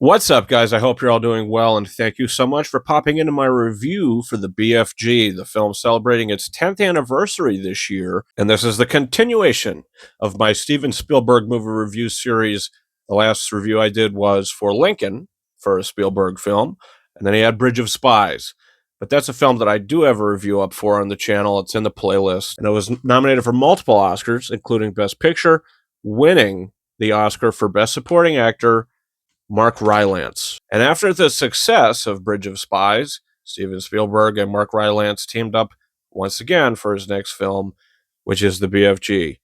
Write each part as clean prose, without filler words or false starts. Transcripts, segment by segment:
What's up, guys? I hope you're all doing well, and thank you so much for popping into my review for the BFG, the film celebrating its 10th anniversary this year. And this is the continuation of my Steven Spielberg movie review series. The last review I did was for Lincoln, for a Spielberg film, and then he had Bridge of Spies. But that's a film that I do have a review up for on the channel. It's in the playlist, and it was nominated for multiple Oscars, including Best Picture, winning the Oscar for Best Supporting Actor, Mark Rylance. And after the success of Bridge of Spies, Steven Spielberg and Mark Rylance teamed up once again for his next film, which is the BFG,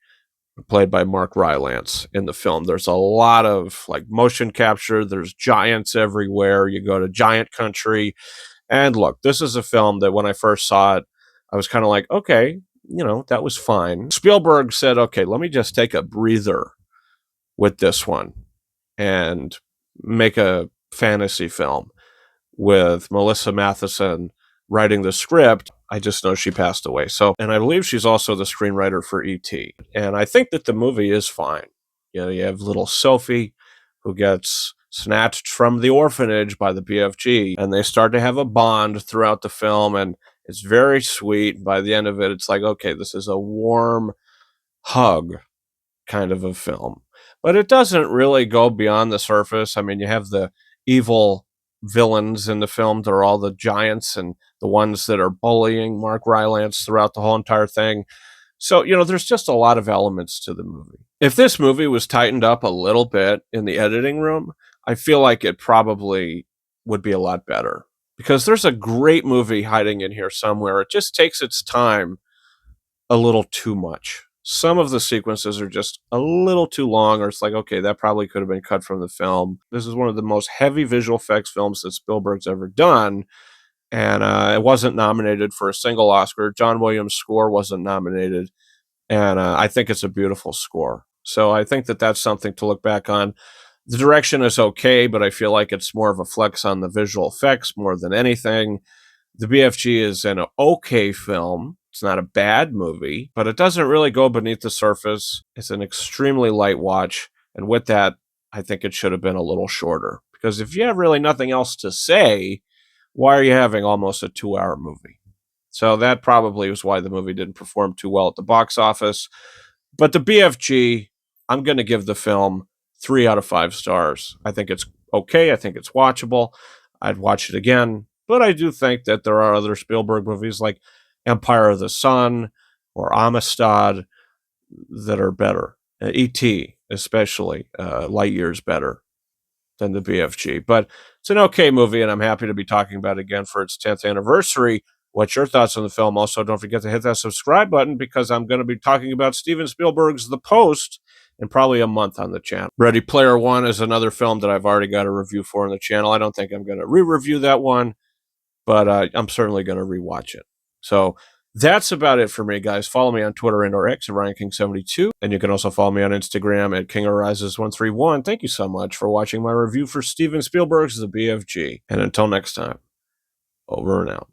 played by Mark Rylance in the film. There's a lot of motion capture. There's giants everywhere. You go to giant country. And look, this is a film that when I first saw it, I was kind of like, okay, that was fine. Spielberg said, okay, let me just take a breather with this one and make a fantasy film with Melissa Matheson writing the script. I just know she passed away. And I believe she's also the screenwriter for E.T. And I think that the movie is fine. You have little Sophie who gets snatched from the orphanage by the BFG, and they start to have a bond throughout the film, and it's very sweet. By the end of it, it's like, okay, this is a warm hug kind of a film. But it doesn't really go beyond the surface. I mean, you have the evil villains in the film. They're all the giants and the ones that are bullying Mark Rylance throughout the whole entire thing. So, there's just a lot of elements to the movie. If this movie was tightened up a little bit in the editing room, I feel like it probably would be a lot better. Because there's a great movie hiding in here somewhere. It just takes its time a little too much. Some of the sequences are just a little too long, or it's like, okay, that probably could have been cut from the film. This is one of the most heavy visual effects films that Spielberg's ever done, and it wasn't nominated for a single Oscar. John Williams' score wasn't nominated, and I think it's a beautiful score. So I think that that's something to look back on. The direction is okay, but I feel like it's more of a flex on the visual effects more than anything. The BFG is an okay film. It's not a bad movie, but it doesn't really go beneath the surface. It's an extremely light watch. And with that, I think it should have been a little shorter. Because if you have really nothing else to say, why are you having almost a 2-hour movie? So that probably was why the movie didn't perform too well at the box office. But the BFG, I'm going to give the film 3 out of 5 stars. I think it's okay. I think it's watchable. I'd watch it again. But I do think that there are other Spielberg movies like Empire of the Sun or Amistad that are better. E.T. especially, light years better than the BFG. But it's an okay movie, and I'm happy to be talking about it again for its 10th anniversary. What's your thoughts on the film? Also, don't forget to hit that subscribe button because I'm going to be talking about Steven Spielberg's The Post in probably a month on the channel. Ready Player One is another film that I've already got a review for on the channel. I don't think I'm going to re-review that one, but I'm certainly going to rewatch it. So that's about it for me, guys. Follow me on Twitter and or X at RyanKing72, and you can also follow me on Instagram at KingArises131. Thank you so much for watching my review for Steven Spielberg's The BFG. And until next time, over and out.